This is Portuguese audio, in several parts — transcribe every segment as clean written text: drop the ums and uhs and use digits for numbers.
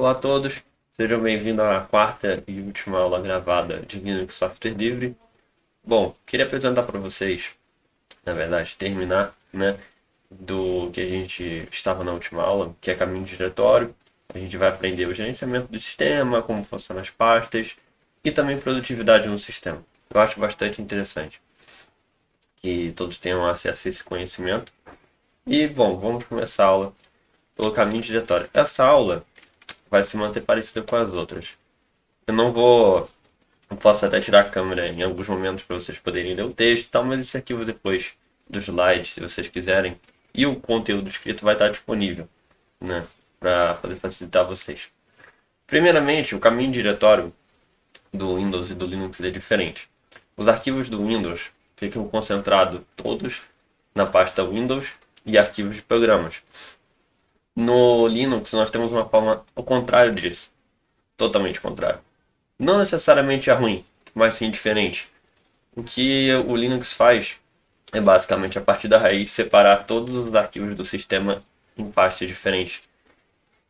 Olá a todos, sejam bem-vindos à quarta e última aula gravada de Linux Software Livre. Bom, queria apresentar para vocês, na verdade, terminar, né, do que a gente estava na última aula, que é caminho diretório. A gente vai aprender o gerenciamento do sistema, como funcionam as pastas e também produtividade no sistema. Eu acho bastante interessante que todos tenham acesso a esse conhecimento. E, bom, vamos começar a aula pelo caminho diretório. Essa aula vai se manter parecida com as outras. Eu não vou. Eu posso até tirar a câmera em alguns momentos para vocês poderem ler o texto e tal, mas esse arquivo depois dos slides, se vocês quiserem, e o conteúdo escrito vai estar disponível, né, para poder facilitar vocês. Primeiramente, o caminho diretório do Windows e do Linux é diferente. Os arquivos do Windows ficam concentrados todos na pasta Windows e arquivos de programas. No Linux nós temos uma forma ao contrário disso, totalmente contrário. Não necessariamente é ruim, mas sim diferente. O que o Linux faz é basicamente a partir da raiz separar todos os arquivos do sistema em pastas diferentes.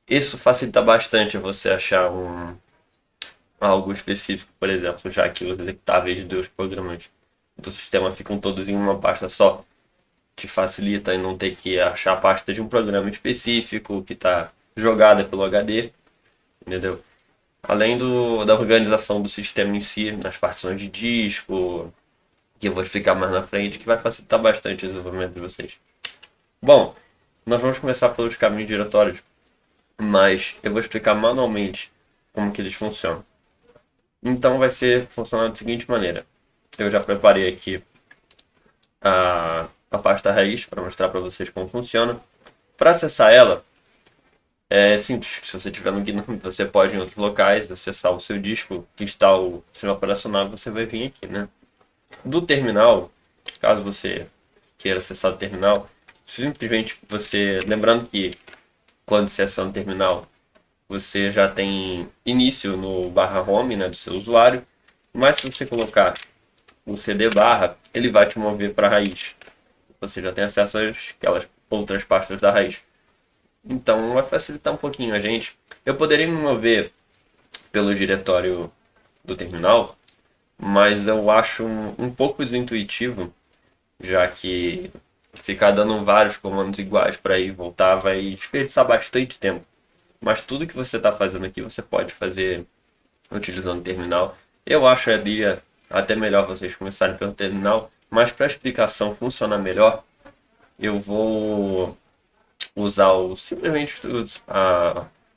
Isso facilita bastante você achar algo específico, por exemplo, já que os executáveis dos programas do sistema ficam todos em uma pasta só. Te facilita em não ter que achar a pasta de um programa específico que está jogada pelo HD, entendeu? Além da organização do sistema em si, nas partições de disco, que eu vou explicar mais na frente, que vai facilitar bastante o desenvolvimento de vocês. Bom, nós vamos começar pelos caminhos diretórios, mas eu vou explicar manualmente como que eles funcionam. Então vai funcionar da seguinte maneira. Eu já preparei aqui a pasta raiz para mostrar para vocês como funciona. Para acessar ela, é simples. Se você estiver no GNOME, você pode em outros locais acessar o seu disco que está o sistema operacional, você vai vir aqui, né? Do terminal, caso você queira acessar o terminal, simplesmente lembrando que quando você acessa o terminal, você já tem início no /home, né, do seu usuário, mas se você colocar o CD barra, ele vai te mover para a raiz. Você já tem acesso àquelas outras pastas da raiz. Então vai facilitar um pouquinho a gente. Eu poderia me mover pelo diretório do terminal, mas eu acho um pouco desintuitivo, já que ficar dando vários comandos iguais para ir e voltar vai desperdiçar bastante tempo. Mas tudo que você está fazendo aqui você pode fazer utilizando o terminal. Eu acho até melhor vocês começarem pelo terminal, mas para a explicação funcionar melhor, eu vou usar simplesmente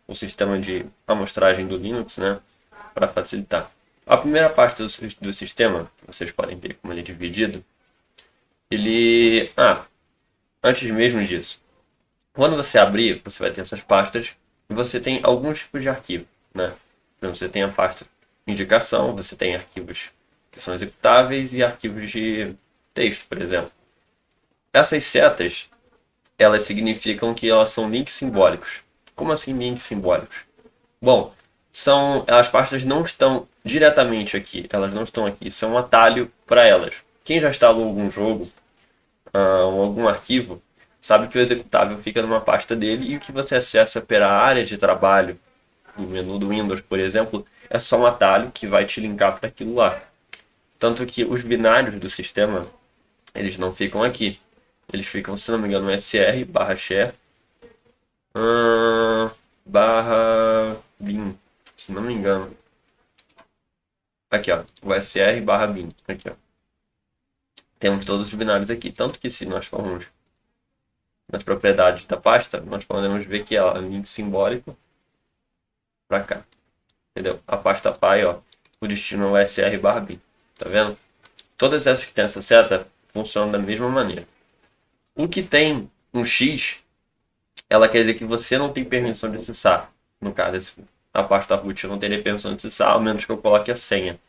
o sistema de amostragem do Linux, né, para facilitar. A primeira parte do sistema, vocês podem ver como ele é dividido, antes mesmo disso, quando você abrir, você vai ter essas pastas e você tem alguns tipos de arquivo, né? Então você tem a pasta indicação, você tem arquivos que são executáveis e arquivos de texto, por exemplo. Essas setas, elas significam que elas são links simbólicos. Como assim links simbólicos? Bom, as pastas não estão diretamente aqui, elas não estão aqui, isso é um atalho para elas. Quem já instalou algum jogo ou algum arquivo, sabe que o executável fica numa pasta dele e o que você acessa pela área de trabalho, no menu do Windows, por exemplo, é só um atalho que vai te linkar para aquilo lá. Tanto que os binários do sistema, eles não ficam aqui. Eles ficam, se não me engano, SR/share /bin, se não me engano. Aqui, ó, o SR/bin, aqui, ó. Temos todos os binários aqui, tanto que se nós formos nas propriedades da pasta, nós podemos ver que ela é um link simbólico para cá, entendeu? A pasta pai, ó, o destino é o SR/bin, tá vendo? Todas essas que tem essa seta funcionam da mesma maneira. O que tem um X, ela quer dizer que você não tem permissão de acessar. No caso, a pasta root eu não teria permissão de acessar, ao menos que eu coloque a senha.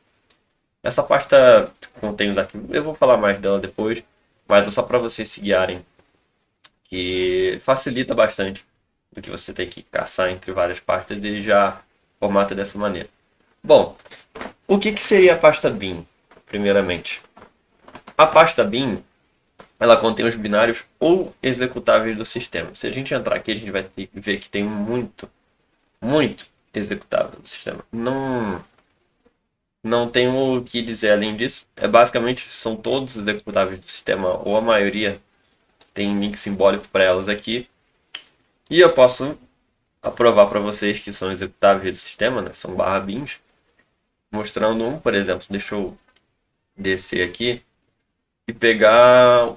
Essa pasta contém os arquivos, eu vou falar mais dela depois, mas é só para vocês se guiarem, que facilita bastante do que você ter que caçar entre várias pastas e já formata dessa maneira. Bom, o que seria a pasta bin, primeiramente? A pasta bin, ela contém os binários ou executáveis do sistema. Se a gente entrar aqui, a gente vai ver que tem muito executável do sistema. Não tenho o que dizer além disso. Basicamente, são todos executáveis do sistema, ou a maioria tem link simbólico para elas aqui. E eu posso aprovar para vocês que são executáveis do sistema, né? São barra bins. Mostrando um, por exemplo, deixa eu descer aqui e pegar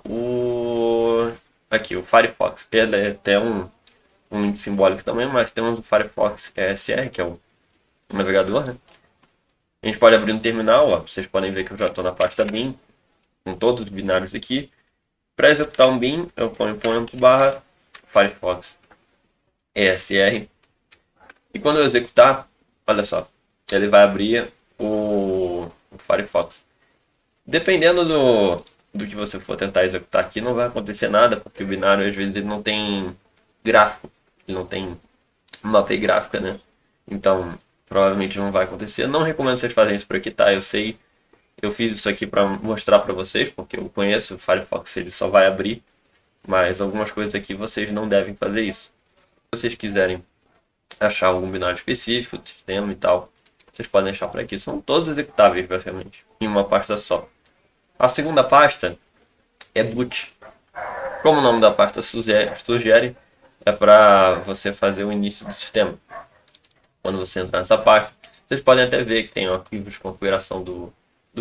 aqui, o Firefox. Ele é até um link simbólico também, mas temos o Firefox ESR, que é o navegador, né? A gente pode abrir no terminal, ó, vocês podem ver que eu já estou na pasta bin, com todos os binários aqui. Para executar um bin, eu ponho barra Firefox ESR. E quando eu executar, olha só, ele vai abrir o Firefox. Dependendo do que você for tentar executar aqui, não vai acontecer nada, porque o binário às vezes ele não tem gráfico, ele não tem uma API gráfica, né? Então, provavelmente não vai acontecer. Não recomendo vocês fazerem isso por aqui, tá? Eu sei, eu fiz isso aqui para mostrar para vocês, porque eu conheço o Firefox, ele só vai abrir, mas algumas coisas aqui vocês não devem fazer isso. Se vocês quiserem achar algum binário específico do sistema e tal, vocês podem achar por aqui. São todos executáveis, basicamente, em uma pasta só. A segunda pasta é boot. Como o nome da pasta sugere, é para você fazer o início do sistema. Quando você entrar nessa pasta, vocês podem até ver que tem arquivos de configuração do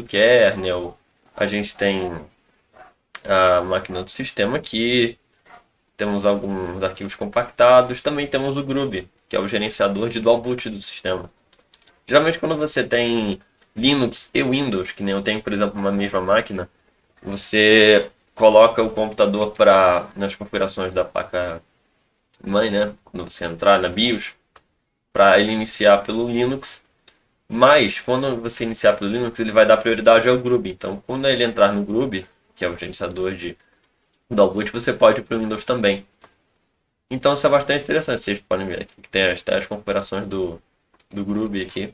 kernel. A gente tem a máquina do sistema aqui. Temos alguns arquivos compactados. Também temos o Groovy, que é o gerenciador de dual boot do sistema. Geralmente quando você tem Linux e Windows, que nem eu tenho, por exemplo, uma mesma máquina, você coloca o computador nas configurações da placa mãe, né? Quando você entrar na BIOS, para ele iniciar pelo Linux. Mas quando você iniciar pelo Linux, ele vai dar prioridade ao Groovy. Então, quando ele entrar no Groovy, que é o gerenciador de dual boot, você pode ir para o Windows também. Então, isso é bastante interessante. Vocês podem ver aqui que tem as configurações do Groovy aqui.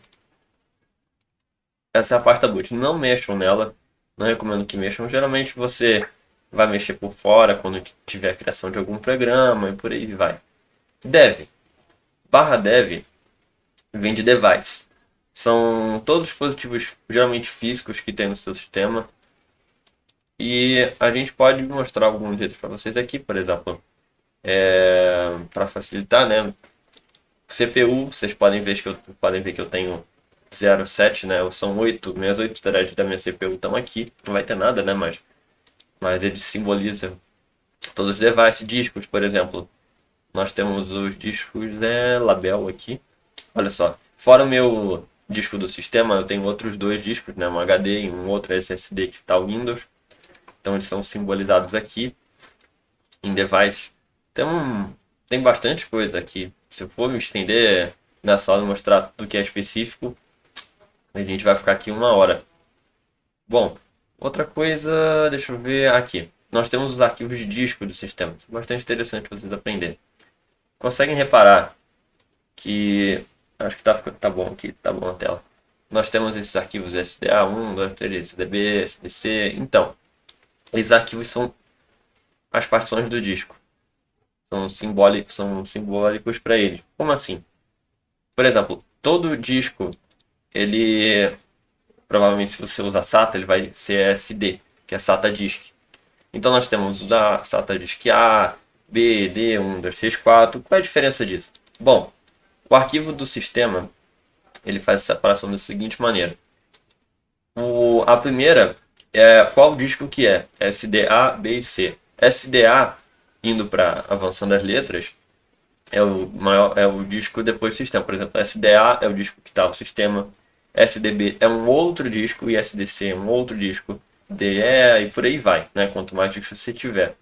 Essa é a pasta boot. Não mexam nela. Não recomendo que mexam. Geralmente você vai mexer por fora quando tiver a criação de algum programa e por aí vai. Dev. Barra dev vem de device. São todos dispositivos geralmente físicos que tem no seu sistema. E a gente pode mostrar alguns deles para vocês aqui, por exemplo. Para facilitar, né? CPU, vocês podem ver que eu tenho 0,7, né? São 8, minhas 8 threads da minha CPU estão aqui. Não vai ter nada, né? Mas ele simboliza todos os devices, discos, por exemplo. Nós temos os discos Label aqui. Olha só, fora o meu disco do sistema, eu tenho outros dois discos, né? Um HD e um outro SSD que está o Windows. Então eles são simbolizados aqui em device. Tem bastante coisa aqui. Se eu for me estender nessa aula e mostrar tudo que é específico, a gente vai ficar aqui 1 hora. Bom, outra coisa, deixa eu ver aqui. Nós temos os arquivos de disco do sistema. Isso é bastante interessante vocês aprenderem. Conseguem reparar que... Acho que tá bom aqui, tá bom na tela. Nós temos esses arquivos SDA, 1, 2, 3, SDB, SDC. Então, esses arquivos são as partições do disco. São simbólicos para ele. Como assim? Por exemplo, todo disco, ele... Provavelmente se você usar SATA, ele vai ser SD, que é SATA Disk. Então nós temos o da SATA Disk A, B, D, 1, 2, 3, 4. Qual é a diferença disso? Bom, o arquivo do sistema, ele faz a separação da seguinte maneira. A primeira é qual disco que é? SDA, B e C. SDA, indo para avançando as letras, é o disco depois do sistema. Por exemplo, SDA é o disco que está no sistema, SDB é um outro disco e SDC é um outro disco, DE e por aí vai, né? Quanto mais discos você tiver.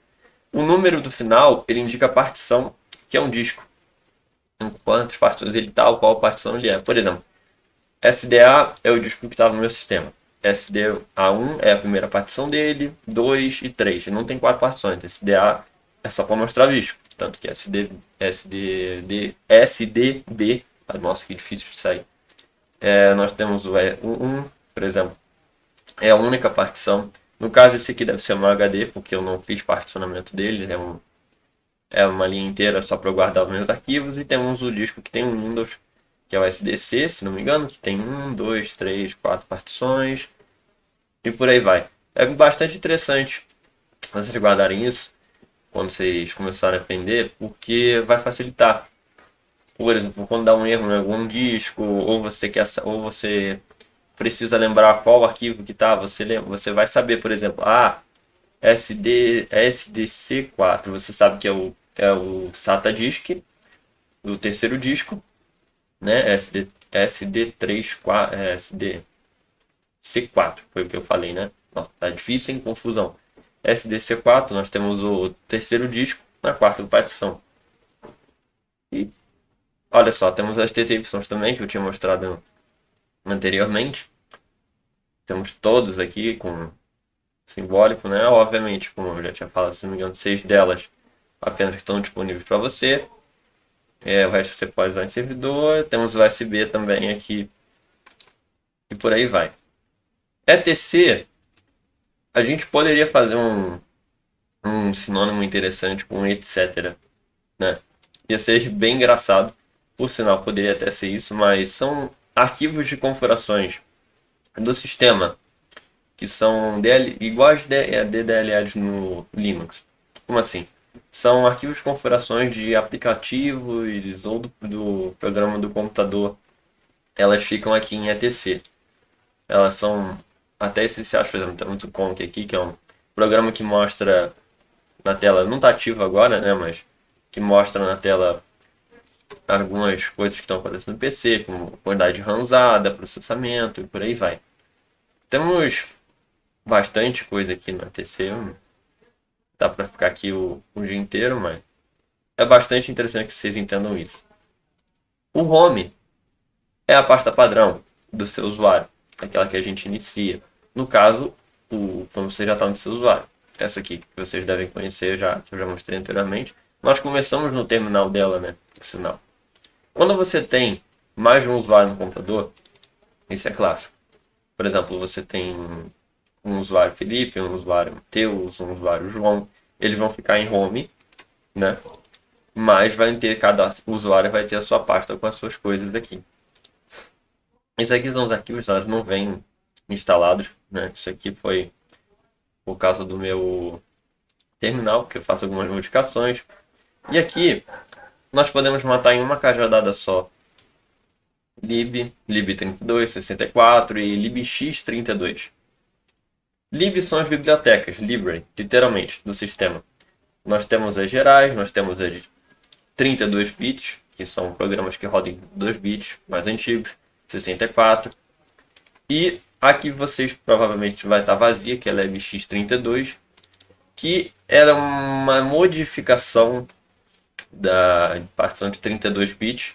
O número do final, ele indica a partição, que é um disco. Em quantas partições ele está, ou qual partição ele é. Por exemplo, SDA é o disco que estava no meu sistema. SDA1 é a primeira partição dele, 2 e 3. Ele não tem 4 partições. SDA é só para mostrar o disco. Tanto que SDB, nossa, que difícil de sair. Nós temos o E1, por exemplo, é a única partição. No caso, esse aqui deve ser um HD, porque eu não fiz particionamento dele. É uma linha inteira só para eu guardar os meus arquivos. E temos o disco que tem um Windows, que é o SDC, se não me engano, que tem 1, 2, 3, 4 partições e por aí vai. É bastante interessante vocês guardarem isso quando vocês começarem a aprender, porque vai facilitar. Por exemplo, quando dá um erro em algum disco, ou você precisa lembrar qual arquivo que tá, você vai saber, por exemplo, SDC4, você sabe que é o SATA disk do terceiro disco, né? SD3, SDC4, foi o que eu falei, né? Nossa, tá difícil, hein? Confusão. SDC4, nós temos o terceiro disco na quarta partição. E olha só, temos as TTYs também, que eu tinha mostrado anteriormente. Temos todos aqui com simbólico, né? Obviamente, como eu já tinha falado, se não me engano, 6 delas apenas estão disponíveis para você. O resto você pode usar em servidor. Temos o USB também aqui. E por aí vai. ETC, a gente poderia fazer um sinônimo interessante com etc, né? Ia ser bem engraçado. Por sinal, poderia até ser isso, mas são arquivos de configurações do sistema que são iguais a DDLLs no Linux. Como assim? São arquivos de configurações de aplicativos ou do programa do computador. Elas ficam aqui em ETC. Elas são até essenciais, por exemplo, temos o Conk aqui, que é um programa que mostra na tela, não está ativo agora, né, mas que mostra na tela algumas coisas que estão acontecendo no PC, como quantidade de RAM usada, processamento e por aí vai. Temos bastante coisa aqui no ETC, dá para ficar aqui o dia inteiro, mas é bastante interessante que vocês entendam isso. O Home é a pasta padrão do seu usuário, aquela que a gente inicia. No caso, quando você já está no seu usuário. Essa aqui, que vocês devem conhecer já, que eu já mostrei anteriormente. Nós começamos no terminal dela, né? Por sinal. Quando você tem mais de um usuário no computador, isso é clássico. Por exemplo, você tem um usuário Felipe, um usuário Matheus, um usuário João. Eles vão ficar em home, né? Mas cada usuário vai ter a sua pasta com as suas coisas aqui. Isso aqui são os arquivos, elas não vêm instalados, né? Isso aqui foi por causa do meu terminal, que eu faço algumas modificações. E aqui nós podemos matar em uma cajadada só lib32, 64 e libx32. Lib são as bibliotecas, library, literalmente, do sistema. Nós temos as gerais, nós temos as 32 bits, que são programas que rodam em 2 bits, mais antigos, 64. E aqui vocês provavelmente vai estar vazia, que é a libx32, que era uma modificação da partição de 32 bits.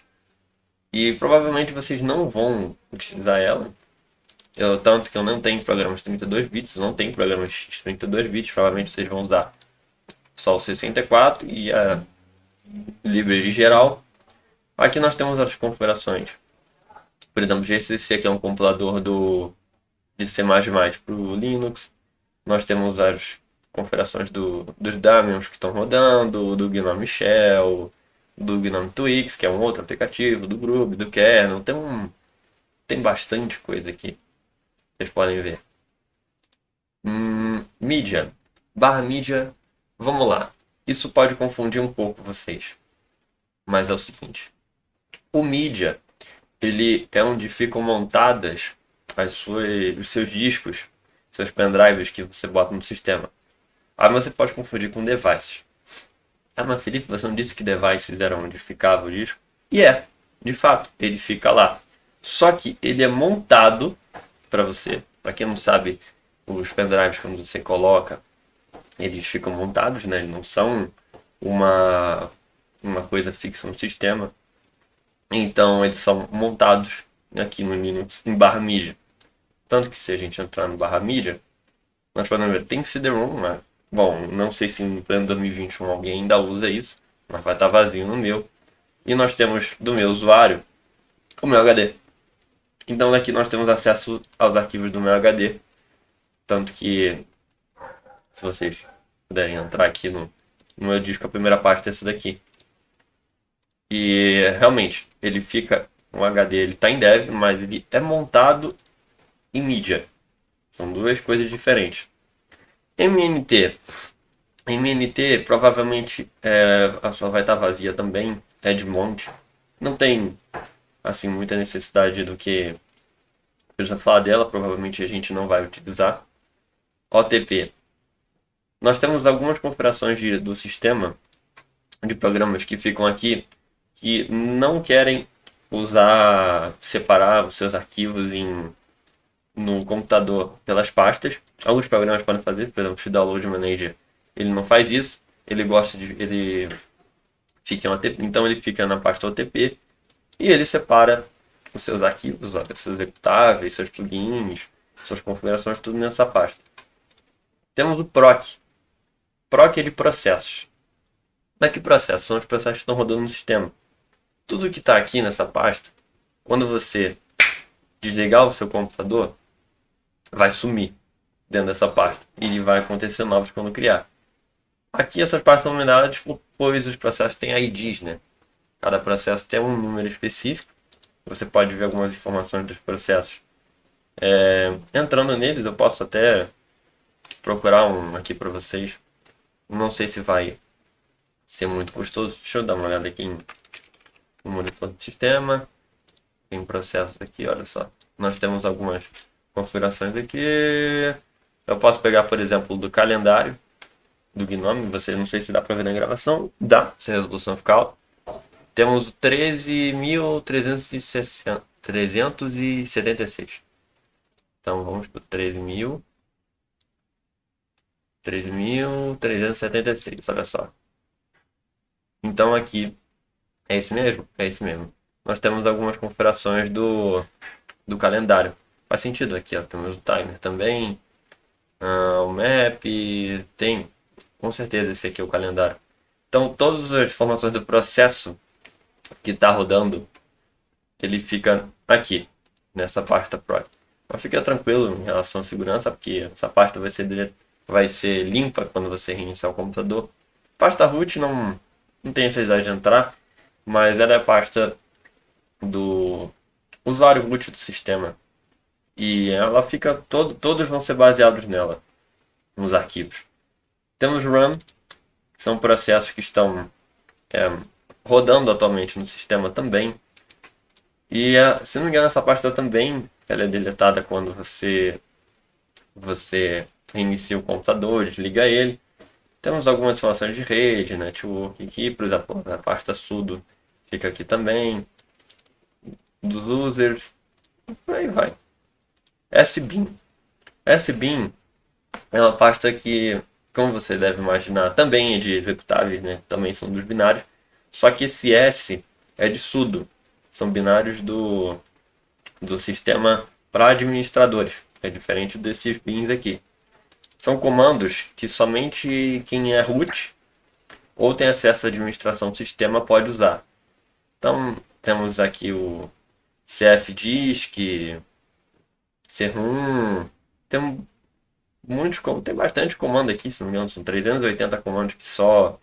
E provavelmente vocês não vão utilizar ela. Tanto que eu não tenho programas de 32 bits, não tenho programas de 32 bits, provavelmente vocês vão usar só o 64 e a library geral. Aqui nós temos as configurações. Por exemplo, GCC, que é um compilador de C++ para o Linux. Nós temos as configurações dos Daemons que estão rodando, do GNOME Shell, do GNOME Twix, que é um outro aplicativo, do Groove, do Kernel. Tem bastante coisa aqui. Vocês podem ver. Mídia. /mídia. Vamos lá. Isso pode confundir um pouco vocês. Mas é o seguinte. O mídia, ele é onde ficam montadas os seus discos, seus pendrives que você bota no sistema. Mas você pode confundir com devices. Mas Felipe, você não disse que devices era onde ficava o disco? E de fato, ele fica lá. Só que ele é montado para você. Para quem não sabe, os pendrives quando você coloca, eles ficam montados, né? Eles não são uma coisa fixa no sistema. Então eles são montados aqui no Linux em /mídia. Tanto que se a gente entrar no /mídia, nós podemos ver, tem CD-ROM, né? Bom, não sei se em pleno 2021 alguém ainda usa isso, mas vai estar vazio no meu. E nós temos do meu usuário o meu HD. Então daqui nós temos acesso aos arquivos do meu HD. Tanto que, se vocês puderem entrar aqui no meu disco, a primeira parte é essa daqui. E realmente, ele fica O HD ele está em dev, mas ele é montado em mídia. São duas coisas diferentes. MNT. MNT provavelmente a sua vai estar vazia também. Edmond. Não tem assim muita necessidade do que precisa falar dela. Provavelmente a gente não vai utilizar. OTP. Nós temos algumas configurações do sistema de programas que ficam aqui que não querem separar os seus arquivos no computador pelas pastas. Alguns programas podem fazer, por exemplo, o Download Manager, ele não faz isso. Ele fica em OTP, então ele fica na pasta OTP e ele separa os seus arquivos, seus executáveis, seus plugins, suas configurações, tudo nessa pasta. Temos o PROC. PROC é de processos. Mas que processos? São os processos que estão rodando no sistema. Tudo que está aqui nessa pasta, quando você desligar o seu computador, vai sumir dentro dessa pasta. E vai acontecer novos quando criar. Aqui essas pastas são numeradas, pois os processos têm IDs, né? Cada processo tem um número específico. Você pode ver algumas informações dos processos. Entrando neles, eu posso até procurar um aqui para vocês. Não sei se vai ser muito custoso. Deixa eu dar uma olhada aqui no monitor do sistema. Tem processos aqui, olha só. Nós temos algumas configurações aqui. Eu posso pegar, por exemplo, do calendário do Gnome. Não sei se dá para ver na gravação. Dá, se a resolução ficar alta. Temos o 13.376. Então vamos para o 13.376, olha só. Então aqui, é esse mesmo? É esse mesmo. Nós temos algumas configurações do calendário. Faz sentido aqui, ó. Temos o timer também. O map. Tem, com certeza, esse aqui é o calendário. Então todas as informações do processo que está rodando, ele fica aqui, nessa pasta Pro. Mas fica tranquilo em relação à segurança, porque essa pasta vai ser limpa quando você reiniciar o computador. Pasta root não tem necessidade de entrar, mas ela é a pasta do usuário root do sistema. E ela fica, todos vão ser baseados nela, nos arquivos. Temos RAM, que são processos que estão rodando atualmente no sistema também. E se não me engano, essa pasta também ela é deletada quando você reinicia o computador, desliga ele. Temos algumas informações de rede, network aqui, por exemplo, a pasta sudo fica aqui também. Dos users, por aí vai. SBIN. SBIN é uma pasta que, como você deve imaginar, também é de executáveis, né? Também são dos binários. Só que esse S é de sudo. São binários do sistema para administradores. É diferente desses bins aqui. São comandos que somente quem é root ou tem acesso à administração do sistema pode usar. Então, temos aqui o cfdisk, crum, tem bastante comando aqui, se não me engano, são 380 comandos que só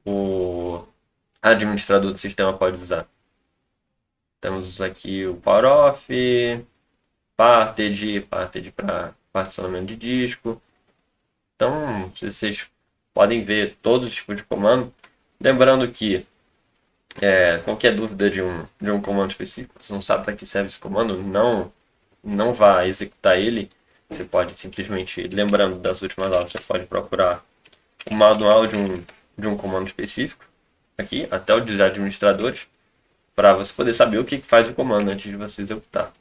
o administrador do sistema pode usar. Temos aqui o poweroff, parted para particionamento de disco. Então, vocês podem ver todos os tipos de comando. Lembrando que qualquer dúvida de um comando específico, você não sabe para que serve esse comando, não vá executar ele. Você pode simplesmente, lembrando das últimas aulas, você pode procurar o manual de um comando específico, aqui, até o dos administradores, para você poder saber o que faz o comando antes de você executar.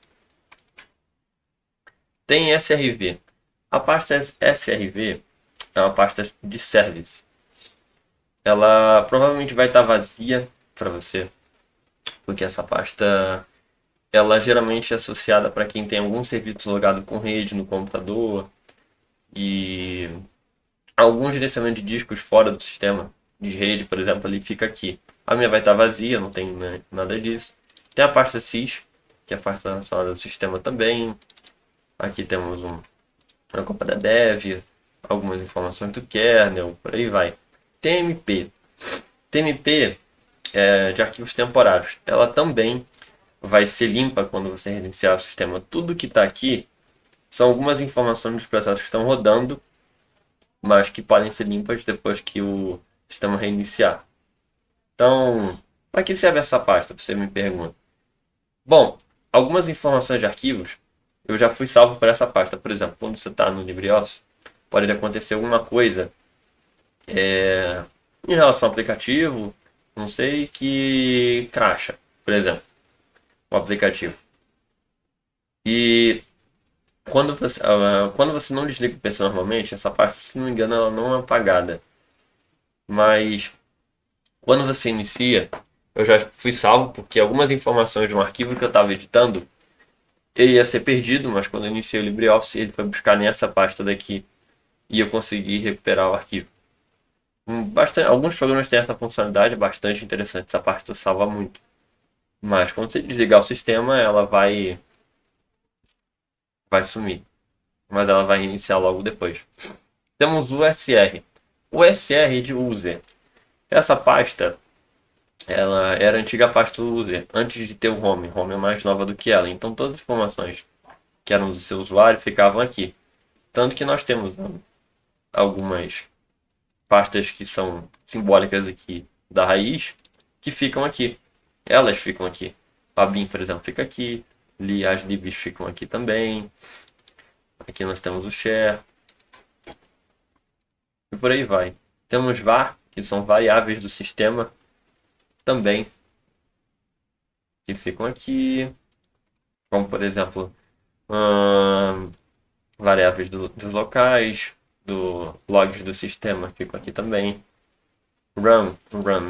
Tem SRV. A pasta SRV é uma pasta de service. Ela provavelmente vai estar vazia para você, porque essa pasta ela geralmente é associada para quem tem algum serviço logado com rede no computador e algum gerenciamento de discos fora do sistema de rede, por exemplo, ele fica aqui. A minha vai estar vazia, não tem nada disso. Tem a pasta sys, que é a pasta relacionada ao sistema também. Aqui temos uma copa da dev, algumas informações do kernel, por aí vai. TMP. TMP é de arquivos temporários. Ela também vai ser limpa quando você reiniciar o sistema. Tudo que está aqui são algumas informações dos processos que estão rodando, mas que podem ser limpas depois que o sistema reiniciar. Então, para que serve essa pasta? Você me pergunta. Bom, algumas informações de arquivos eu já fui salvo para essa pasta. Por exemplo, quando você está no LibreOffice, pode acontecer alguma coisa em relação ao aplicativo, não sei, que cracha, por exemplo, o aplicativo. E quando você não desliga o PC normalmente, essa pasta, se não me engano, ela não é apagada. Mas quando você inicia, eu já fui salvo porque algumas informações de um arquivo que eu estava editando, ele ia ser perdido, mas quando eu iniciei o LibreOffice, ele foi buscar nessa pasta daqui e eu consegui recuperar o arquivo. Alguns programas têm essa funcionalidade bastante interessante, essa pasta salva muito. Mas quando você desligar o sistema, ela vai sumir. Mas ela vai iniciar logo depois. Temos o SR. O SR de user. Essa pasta, ela era a antiga pasta do user, antes de ter o home. O home é mais nova do que ela. Então todas as informações que eram do seu usuário ficavam aqui. Tanto que nós temos algumas pastas que são simbólicas aqui da raiz, que ficam aqui. Elas ficam aqui. A bin, por exemplo, fica aqui. As libs ficam aqui também. Aqui nós temos o share. E por aí vai. Temos var, que são variáveis do sistema também, que ficam aqui. Como, por exemplo, variáveis dos locais, do logs do sistema, ficam aqui também. Run,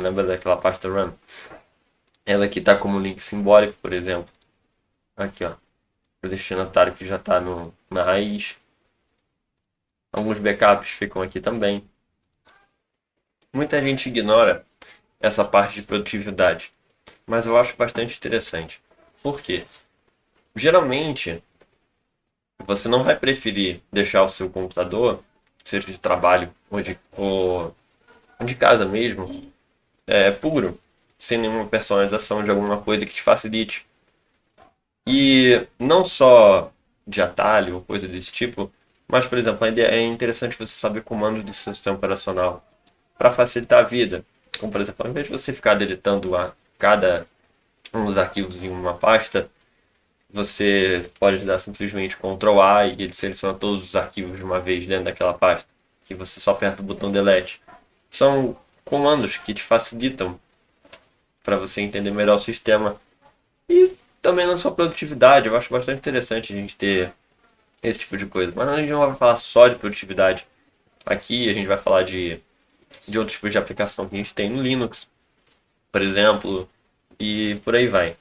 lembra daquela pasta run? Ela aqui está como link simbólico, por exemplo. Aqui, ó. O destinatário que já está na raiz. Alguns backups ficam aqui também. Muita gente ignora essa parte de produtividade, mas eu acho bastante interessante. Por quê? Geralmente, você não vai preferir deixar o seu computador, seja de trabalho ou de casa mesmo, puro, sem nenhuma personalização de alguma coisa que te facilite. E não só de atalho ou coisa desse tipo, mas, por exemplo, é interessante você saber comandos do seu sistema operacional para facilitar a vida. Como, por exemplo, ao invés de você ficar deletando cada um dos arquivos em uma pasta, você pode dar simplesmente Ctrl A e ele seleciona todos os arquivos de uma vez dentro daquela pasta, que você só aperta o botão Delete. São comandos que te facilitam para você entender melhor o sistema. E também na sua produtividade, eu acho bastante interessante a gente ter esse tipo de coisa. Mas a gente não vai falar só de produtividade. Aqui a gente vai falar de outros tipos de aplicação que a gente tem no Linux, por exemplo, e por aí vai.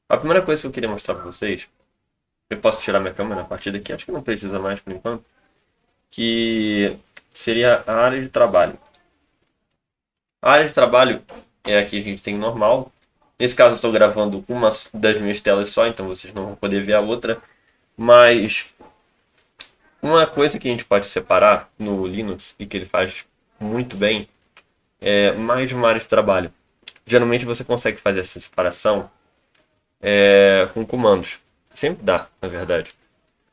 A primeira coisa que eu queria mostrar para vocês, eu posso tirar minha câmera a partir daqui, acho que não precisa mais por enquanto, que seria a área de trabalho. A área de trabalho é a que a gente tem normal. Nesse caso eu estou gravando uma das minhas telas só, então vocês não vão poder ver a outra. Mas uma coisa que a gente pode separar no Linux e que ele faz muito bem é mais uma área de trabalho. Geralmente você consegue fazer essa separação com comandos. Sempre dá, na verdade.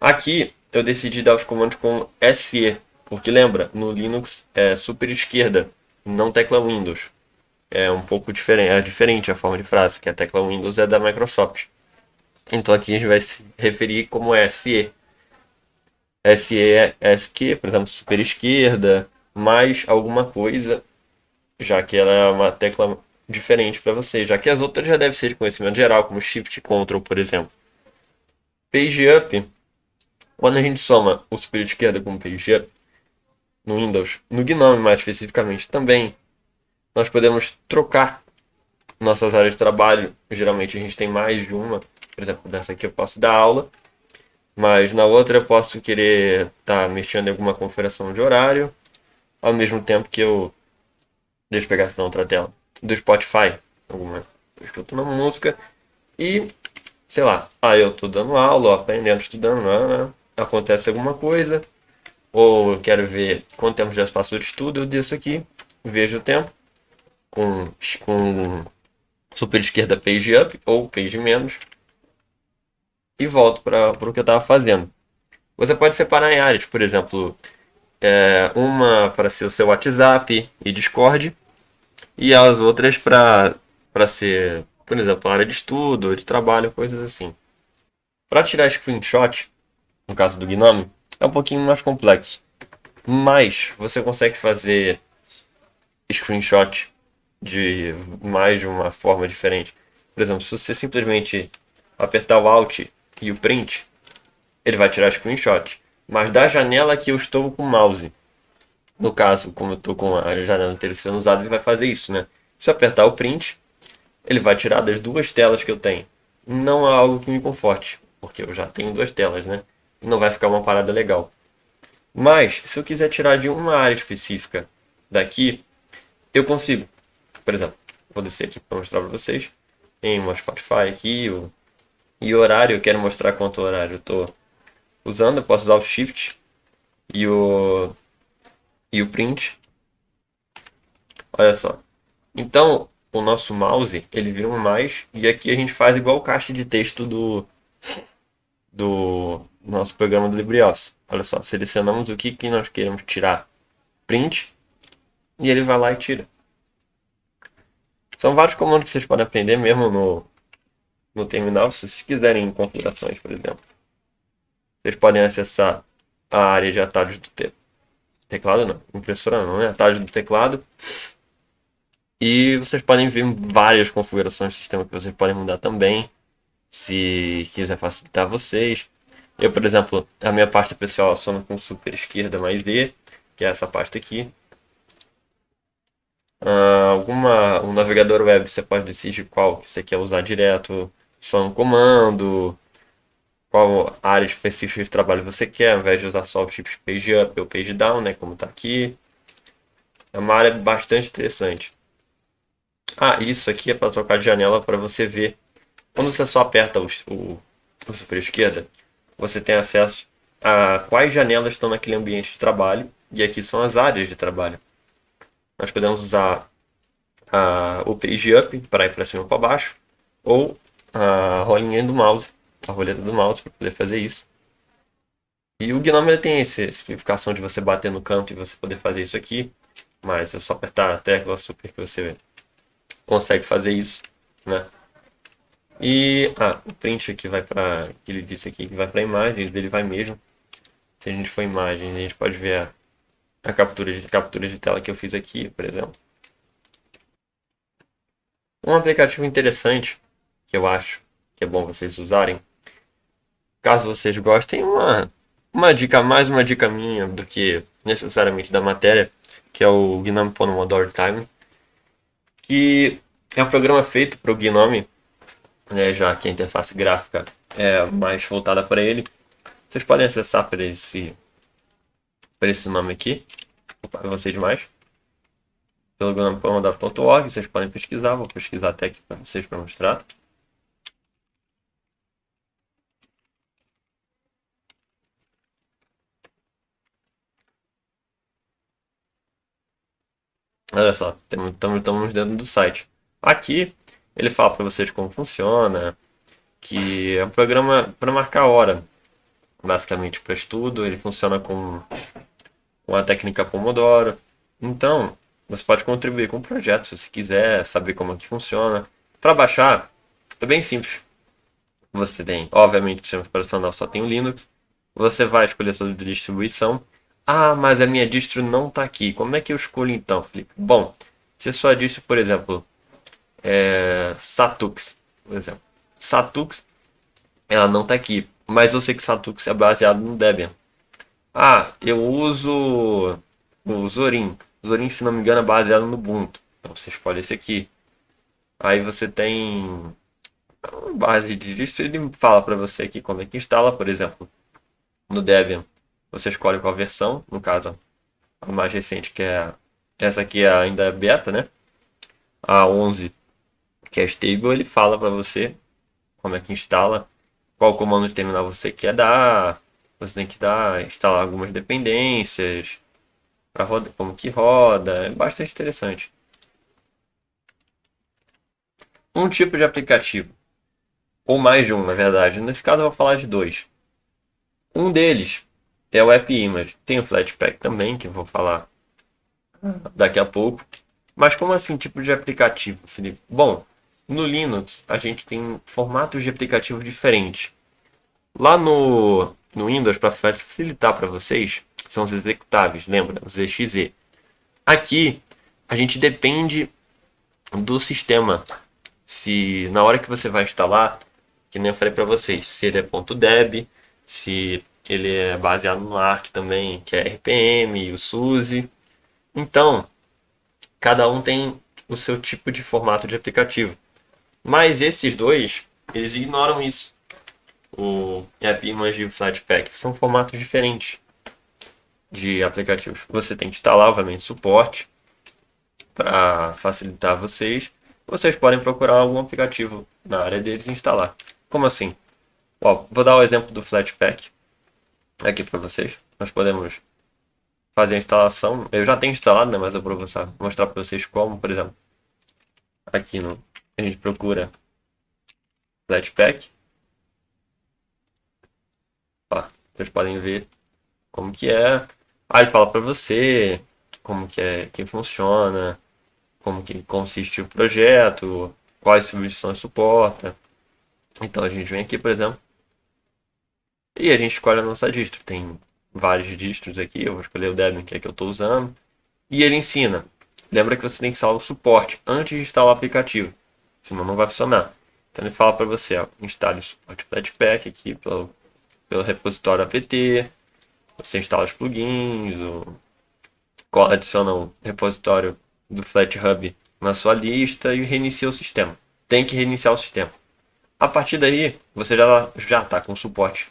Aqui eu decidi dar os comandos com SE, porque lembra, no Linux é super esquerda, não tecla Windows. É um pouco diferente, é diferente a forma de frase, que a tecla Windows é da Microsoft. Então aqui a gente vai se referir como SE. SE é ESC, por exemplo, super esquerda, mais alguma coisa, já que ela é uma tecla diferente para você, já que as outras já devem ser de conhecimento geral, como Shift Ctrl, por exemplo. Page Up, quando a gente soma o super esquerda com o Page Up, no Windows, no GNOME mais especificamente também, nós podemos trocar nossas áreas de trabalho. Geralmente a gente tem mais de uma, por exemplo, nessa aqui eu posso dar aula, mas na outra eu posso querer estar mexendo em alguma configuração de horário, ao mesmo tempo que eu... Deixa eu pegar essa outra tela. Do Spotify, alguma escutando uma música e, sei lá, eu tô dando aula, aprendendo, estudando, acontece alguma coisa, ou eu quero ver quanto tempo já passou de estudo, eu desço aqui, vejo o tempo com super esquerda page up ou page menos e volto para o que eu estava fazendo. Você pode separar em áreas, por exemplo, uma para ser o seu WhatsApp e Discord e as outras para ser, por exemplo, área de estudo, de trabalho, coisas assim. Para tirar screenshot, no caso do Gnome, é um pouquinho mais complexo, mas você consegue fazer screenshot de mais de uma forma diferente. Por exemplo, se você simplesmente apertar o Alt e o Print, ele vai tirar screenshot. Mas da janela que eu estou com o mouse, no caso, como eu estou com a janela inteira sendo usada, ele vai fazer isso, né? Se eu apertar o Print, ele vai tirar das duas telas que eu tenho. Não é algo que me conforte, porque eu já tenho duas telas, né? Não vai ficar uma parada legal. Mas, se eu quiser tirar de uma área específica daqui, eu consigo. Por exemplo, vou descer aqui para mostrar para vocês. Tem uma Spotify aqui e o horário. Eu quero mostrar quanto horário eu estou usando. Eu posso usar o Shift e o Print. Olha só. Então, o nosso mouse, ele vira um mais. E aqui a gente faz igual o caixa de texto do nosso programa do LibreOffice. Olha só, selecionamos o que nós queremos tirar. Print. E ele vai lá e tira. São vários comandos que vocês podem aprender mesmo no terminal. Se vocês quiserem configurações, por exemplo. Vocês podem acessar a área de atalhos do teclado, não, impressora não, né? Atalhos do teclado. E vocês podem ver várias configurações do sistema que vocês podem mudar também, se quiser facilitar vocês. Eu, por exemplo, a minha pasta pessoal só com super esquerda mais E, que é essa pasta aqui. Um navegador web você pode decidir qual que você quer usar direto, só no comando, qual área específica de trabalho você quer, ao invés de usar só o tipo page up ou page down, né, como está aqui. É uma área bastante interessante. Isso aqui é para trocar de janela para você ver. Quando você só aperta o super esquerda, você tem acesso a quais janelas estão naquele ambiente de trabalho. E aqui são as áreas de trabalho. Nós podemos usar o page up para ir para cima ou para baixo, ou a rolinha do mouse, a roleta do mouse para poder fazer isso. E o Gnome tem essa simplificação de você bater no canto e você poder fazer isso aqui, mas é só apertar a tecla super que você consegue fazer isso, né? E o print aqui vai para, que ele disse aqui que vai para imagens, dele vai mesmo. Se a gente for imagem, a gente pode ver a captura de tela que eu fiz aqui, por exemplo. Um aplicativo interessante que eu acho que é bom vocês usarem, caso vocês gostem, uma dica mais uma dica minha do que necessariamente da matéria, que é o Gnome Pomodoro Time, que é um programa feito para o Gnome, né, já que a interface gráfica é mais voltada para ele. Vocês podem acessar por esse nome aqui, para vocês mais, pelo gnomepomodoro.org. Vocês podem pesquisar, vou pesquisar até aqui para vocês para mostrar. Olha só, estamos dentro do site. Aqui ele fala para vocês como funciona, que é um programa para marcar hora, basicamente para estudo. Ele funciona com a técnica Pomodoro. Então, você pode contribuir com o projeto se você quiser saber como é que funciona. Para baixar, é bem simples. Você tem, obviamente, o sistema operacional só tem o Linux. Você vai escolher a sua distribuição. Mas a minha distro não está aqui. Como é que eu escolho então, Felipe? Bom, se a sua distro, por exemplo, é Satux, por exemplo. Satux, ela não está aqui. Mas eu sei que Satux é baseado no Debian. Eu uso o Zorin. Zorin, se não me engano, é baseado no Ubuntu. Então você escolhe esse aqui. Aí você tem uma base de distro. Ele fala para você aqui como é que instala, por exemplo, no Debian. Você escolhe qual versão, no caso, a mais recente, que é essa aqui ainda é beta, né? A 11, que é stable, ele fala para você como é que instala, qual comando de terminal você quer dar. Você tem que instalar algumas dependências, para roda, como que roda, é bastante interessante. um tipo de aplicativo, ou mais de um, na verdade. Nesse caso eu vou falar de dois. Um deles é o App Image. Tem o Flatpak também, que eu vou falar daqui a pouco. Mas como assim tipo de aplicativo, Felipe? Bom, no Linux a gente tem formatos de aplicativo diferentes. Lá no Windows, para facilitar para vocês, são os executáveis, lembra? Os exe. Aqui a gente depende do sistema. Se na hora que você vai instalar, que nem eu falei para vocês, se ele é .deb, se ele é baseado no Arch também, que é RPM, e o SUSE. Então, cada um tem o seu tipo de formato de aplicativo. Mas esses dois, eles ignoram isso. O AppImage e o Flatpak são formatos diferentes de aplicativos. Você tem que instalar, obviamente, suporte para facilitar vocês. Vocês podem procurar algum aplicativo na área deles e instalar. Como assim? Ó, vou dar o exemplo do Flatpak aqui para vocês. Nós podemos fazer a instalação. Eu já tenho instalado, né, mas eu vou mostrar para vocês como, por exemplo, aqui no, a gente procura Flatpak. Ó, vocês podem ver como que é. Aí ele fala para você como que é, que funciona, como que consiste o projeto, quais submissões suporta. Então a gente vem aqui, por exemplo, e a gente escolhe a nossa distro. Tem vários distros aqui, eu vou escolher o Debian, que é que eu estou usando. E ele ensina. Lembra que você tem que instalar o suporte antes de instalar o aplicativo, senão não vai funcionar. Então ele fala para você, ó, instale o suporte Flatpak aqui pelo repositório apt, você instala os plugins, adiciona o repositório do FlatHub na sua lista e reinicia o sistema. Tem que reiniciar o sistema. A partir daí, você já está com suporte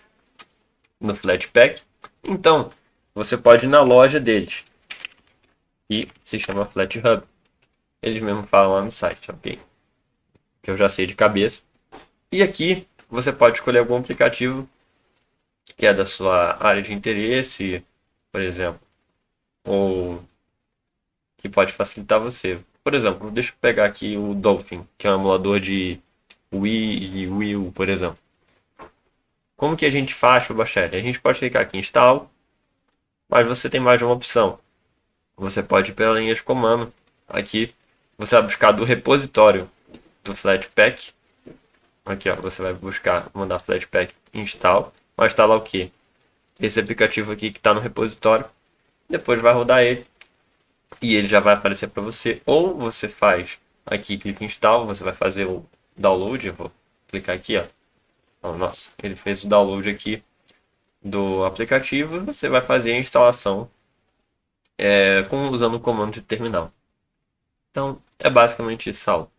no Flatpak. Então, você pode ir na loja deles e se chama FlatHub. Eles mesmos falam lá no site, ok? Que eu já sei de cabeça. E aqui você pode escolher algum aplicativo que é da sua área de interesse, por exemplo, ou que pode facilitar você. Por exemplo, deixa eu pegar aqui o Dolphin, que é um emulador de Wii e Wii U, por exemplo. Como que a gente faz para baixar ele? A gente pode clicar aqui em Install, mas você tem mais de uma opção. Você pode ir pela linha de comando. Aqui você vai buscar do repositório do Flatpak. Aqui ó, você vai buscar, mandar Flatpak install. Vai instalar o que? Esse aplicativo aqui que está no repositório. Depois vai rodar ele. E ele já vai aparecer para você. Ou você faz aqui, clica em install, você vai fazer o download. Eu vou clicar aqui, ó. Oh, nossa, ele fez o download aqui do aplicativo e você vai fazer a instalação usando o comando de terminal. Então, é basicamente isso, Saulo.